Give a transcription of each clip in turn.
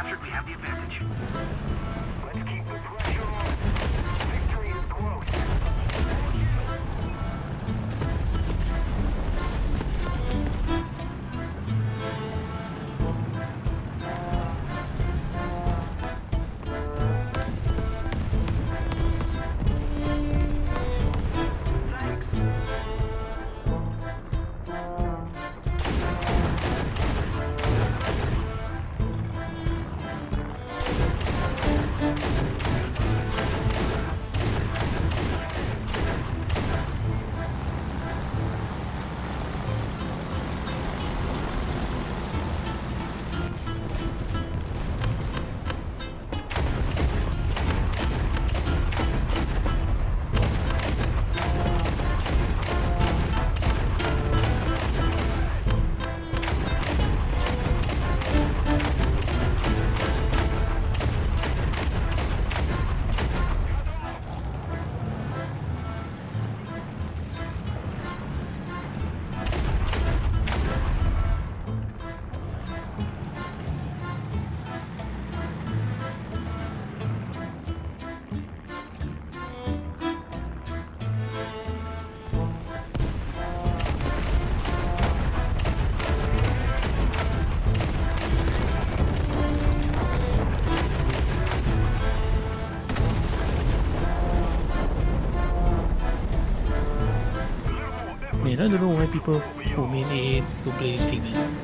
captured, we have the advantage. Let's keep the pressure on. Victory is close. Man, I don't know why people who main A don't play this thing, man.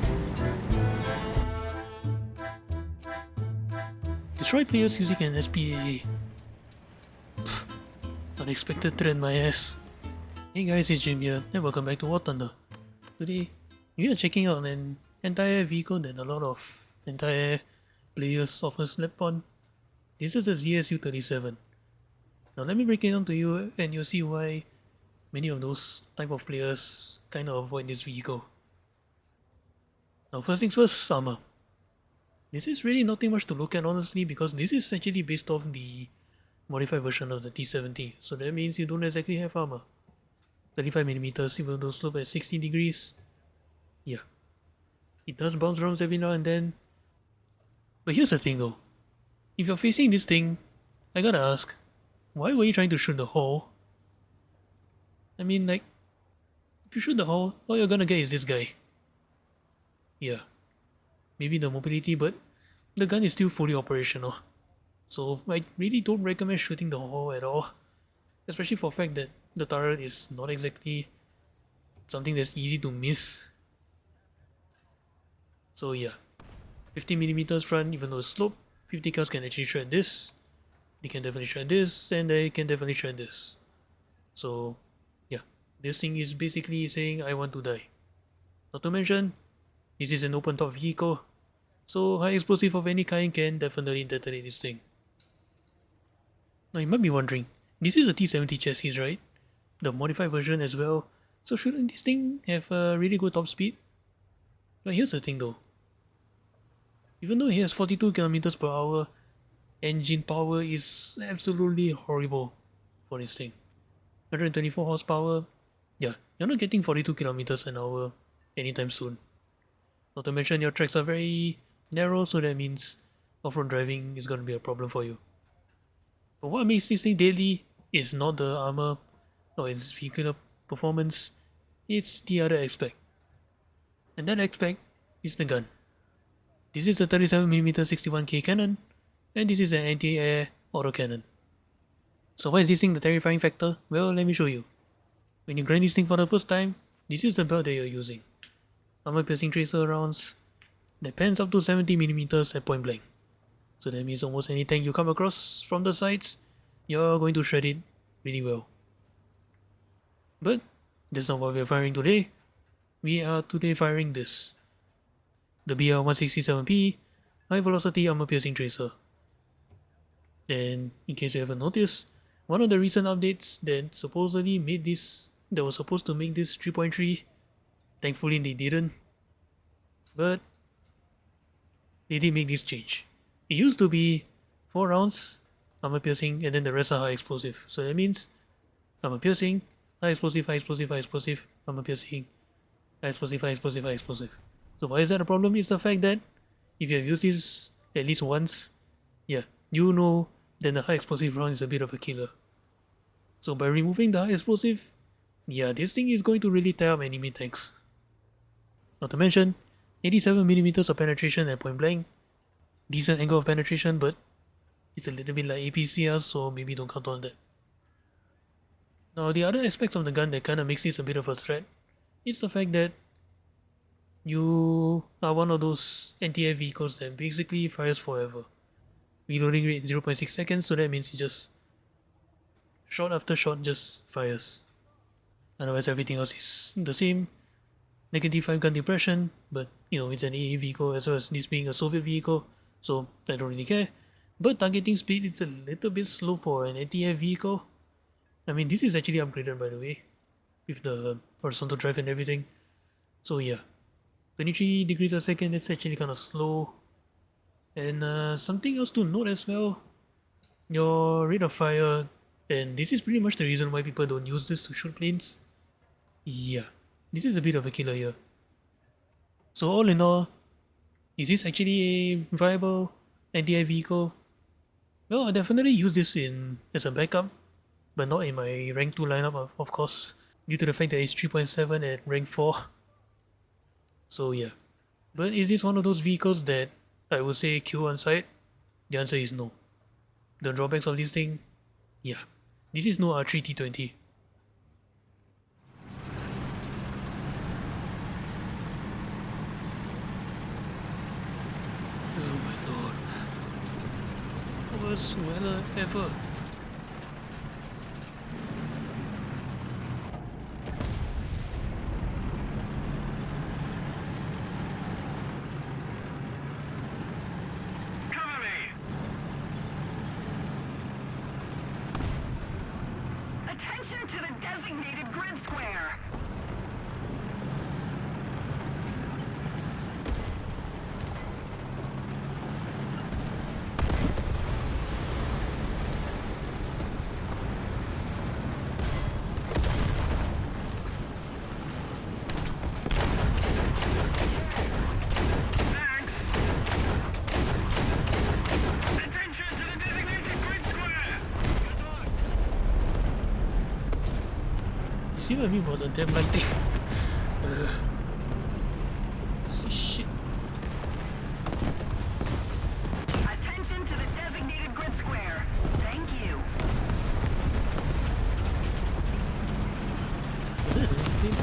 Destroy players using an SPAA. Pfft, unexpected trend, my ass. Hey guys, it's Jim here, and welcome back to War Thunder. Today, we are checking out an entire vehicle that a lot of entire players often slept on. This is the ZSU-37. Now let me break it down to you, and you'll see why many of those type of players kind of avoid this vehicle. Now first things first, armor. This is really nothing much to look at honestly, because this is actually based off the modified version of the T-70, so that means you don't exactly have armor. 35mm even though slope at 60 degrees. Yeah, it does bounce rounds every now and then. But here's the thing though, if you're facing this thing, I gotta ask, why were you trying to shoot the hull? I mean, like, if you shoot the hull, all you're gonna get is this guy. Yeah, maybe the mobility, but the gun is still fully operational. So I really don't recommend shooting the hull at all, especially for the fact that the turret is not exactly something that's easy to miss. So yeah, 50mm front, even though it's slope, 50 cals can actually shred this, they can definitely shred this, and they can definitely shred this. So yeah, this thing is basically saying I want to die. Not to mention, this is an open top vehicle, so high explosive of any kind can definitely detonate this thing. Now you might be wondering, this is a T-70 chassis, right? The modified version as well, so shouldn't this thing have a really good top speed? But here's the thing though, even though it has 42 km per hour, engine power is absolutely horrible for this thing. 124 horsepower, yeah, you're not getting 42 km an hour anytime soon. Not to mention your tracks are very narrow, so that means off-road driving is going to be a problem for you. But what makes this thing deadly is not the armor or its vehicular performance, it's the other aspect. And that aspect is the gun. This is the 37mm 61K cannon, and this is an anti-air autocannon. So why is this thing the terrifying factor? Well, let me show you. When you grind this thing for the first time, this is the belt that you're using. Armor piercing tracer rounds that pans up to 70mm at point blank. So that means almost any tank you come across from the sides, you're going to shred it really well. But that's not what we're firing today. We are today firing this. The BR-167P high velocity armor piercing tracer. And in case you haven't noticed, one of the recent updates that supposedly made this, that was supposed to make this 3.3, thankfully they didn't, but they did make this change. It used to be 4 rounds armor piercing and then the rest are high explosive. So that means armor piercing, high explosive, high explosive, high explosive, armor piercing, high explosive, high explosive, high explosive. So why is that a problem? It's the fact that if you have used this at least once, yeah, you know then the high explosive round is a bit of a killer. So by removing the high explosive, yeah, this thing is going to really tear up enemy tanks. Not to mention, 87mm of penetration at point blank. Decent angle of penetration, but it's a little bit like APCR, so maybe don't count on that. Now, the other aspects of the gun that kind of makes this a bit of a threat is the fact that you are one of those anti-air vehicles that basically fires forever. Reloading rate 0.6 seconds, so that means it just shot after shot just fires. Otherwise, everything else is the same. -5 gun depression, but you know, it's an AA vehicle as well as this being a Soviet vehicle, so I don't really care. But targeting speed is a little bit slow for an anti-air vehicle. I mean, this is actually upgraded by the way, with the horizontal drive and everything. So yeah, 23 degrees a second, that's actually kind of slow. And something else to note as well, your rate of fire, and this is pretty much the reason why people don't use this to shoot planes. Yeah, this is a bit of a killer here. So all in all, is this actually a viable anti-air vehicle? Well, I definitely use this as a backup, but not in my rank 2 lineup of course, due to the fact that it's 3.7 at rank 4. So yeah, but is this one of those vehicles that I would say kill on sight? The answer is no. The drawbacks of this thing? Yeah, this is no R3T20. Oh my lord. Worst weather ever. Cover me! Attention to the designated grid square! See what I mean about the damn lighting? See shit. Attention to the designated grid square. Thank you. Is that anything?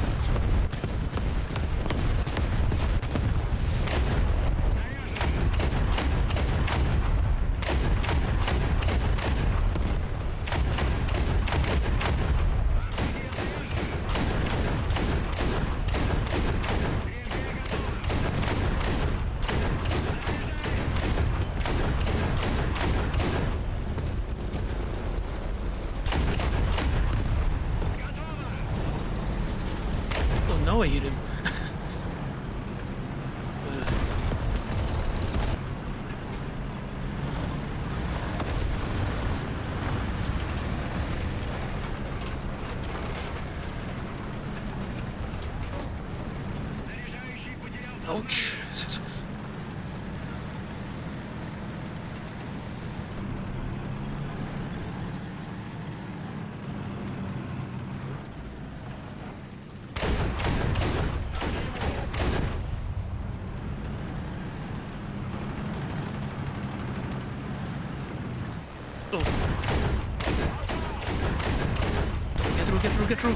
Oh, now I hit him. Ouch. Oh. Get through, get through, get through.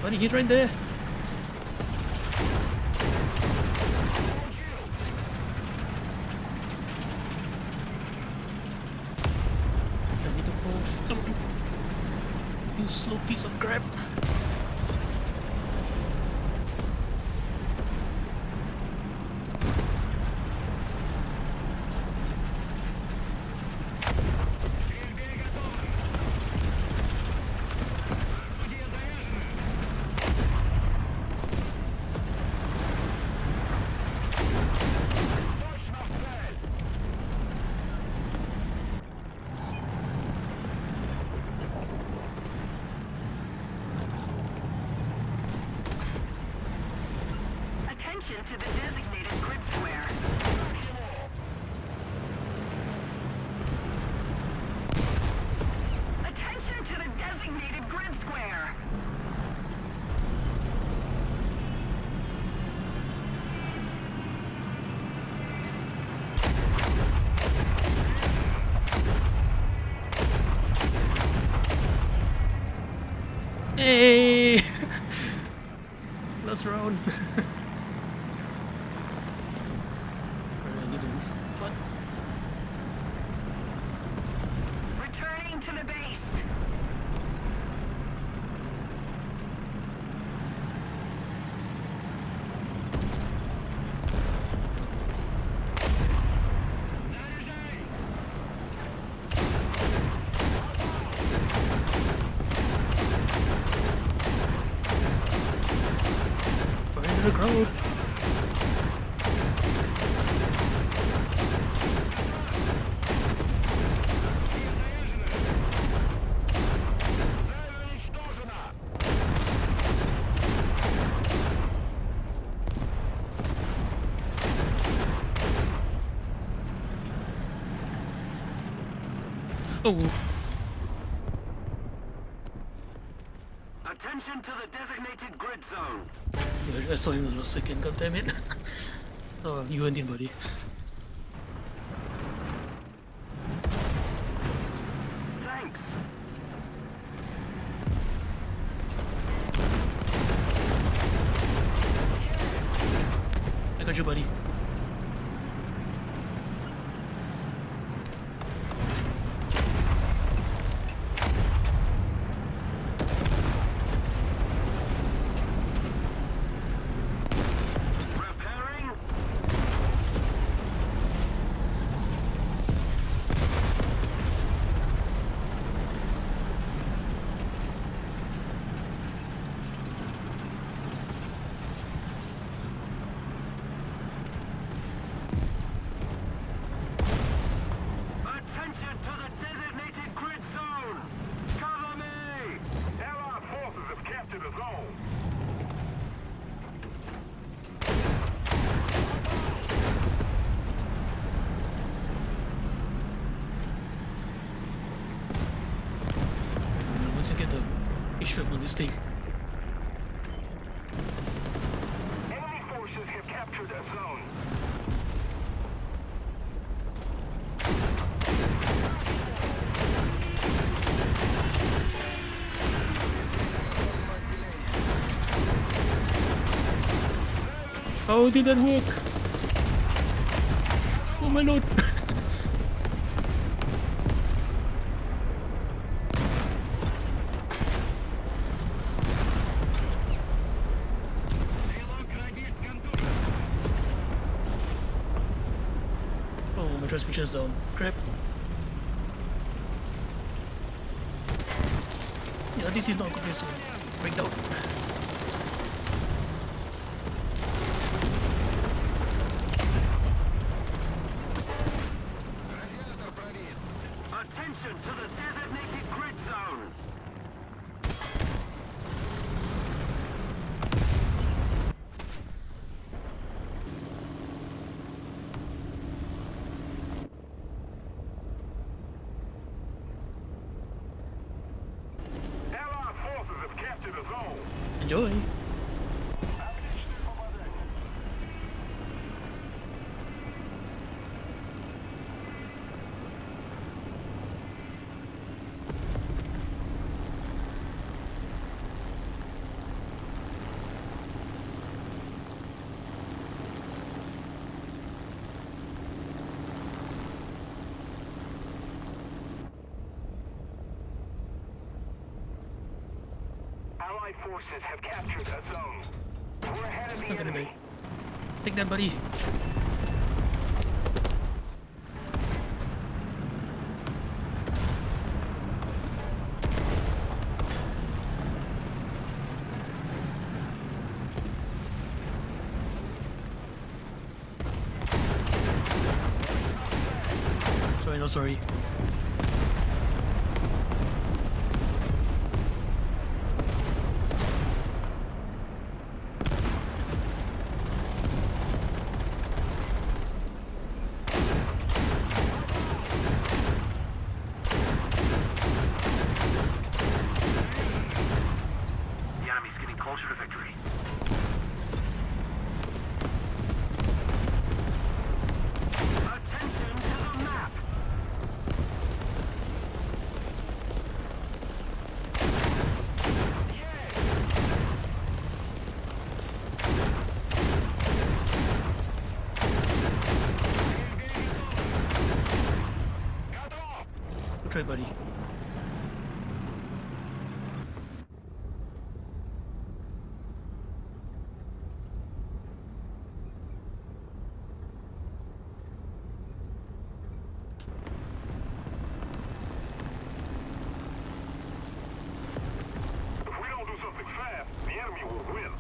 Buddy, he's right there. I need to move. Come on. You slow piece of crap. Attention to the designated grid square. Attention to the designated grid square. Hey! Last round. Alright, I need to move. What? Returning to the base. Fire into the crowd. Oh, Attention to the designated grid zone. yeah, I saw him in the last second, god damn it. Oh, you went in, buddy. Thanks. I got you, buddy. Repairing. Attention to the designated grid zone. Cover me. Allied forces have captured the zone. Once you get the HVAC on this thing. Enemy forces have captured a zone. How did that work? Oh my lord! Oh, my transmission's down. Crap. Yeah, this is not a good place to break down. Attention to the designated grid zone. Allied forces have captured a zone. Enjoy! Allied forces have captured a zone. We're ahead of the Not gonna enemy. die. Take that, buddy. Sorry, no sorry. try, buddy. If we don't do something fast, the enemy will win.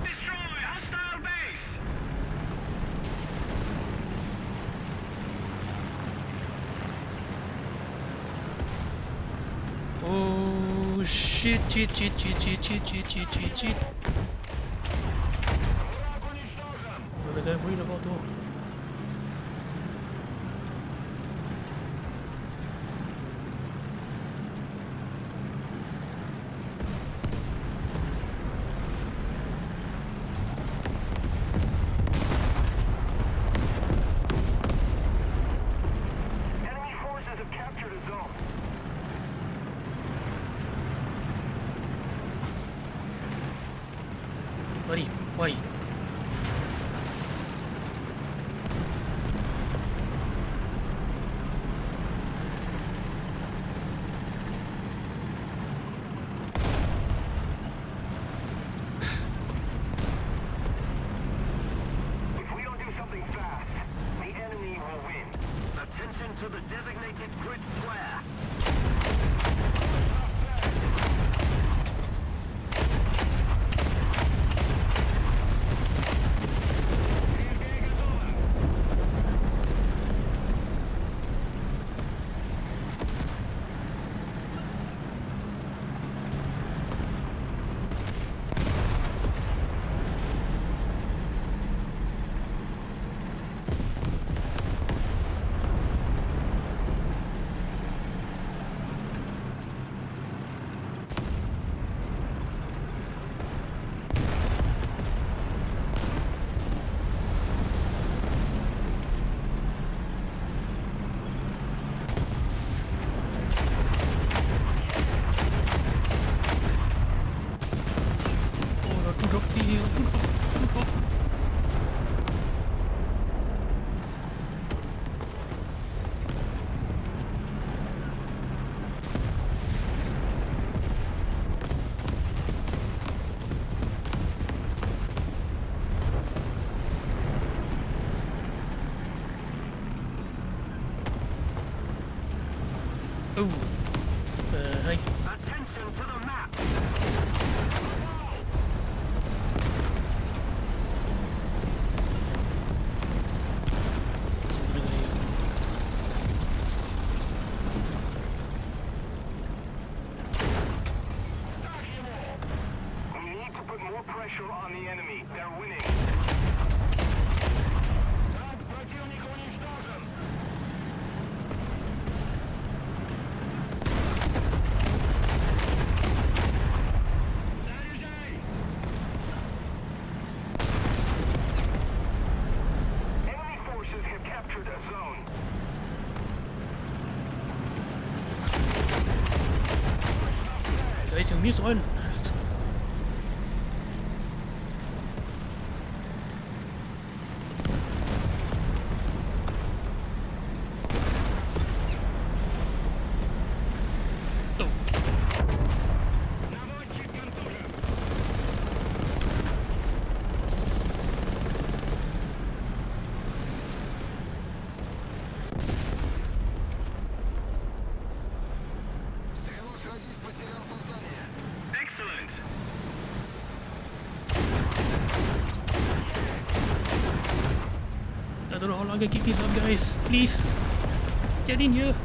Destroy hostile base! Oh shit, cheat, cheat, cheat, cheat, cheat, cheat, cheat, cheat, cheat. What the guy worried about though? Enemy forces have captured a zone. Buddy, why? If we don't do something fast, the enemy will win. Attention to the designated grid square. Oh, not to drop the hill, to drop. Oh, hi. Attention to the map. Somebody there. We need to put more pressure on the enemy. They're winning. Противник уничтожен. Enemy forces have captured a zone. Guys, you missed one. Oh. I don't know how long I keep this up, guys. Please, get in here.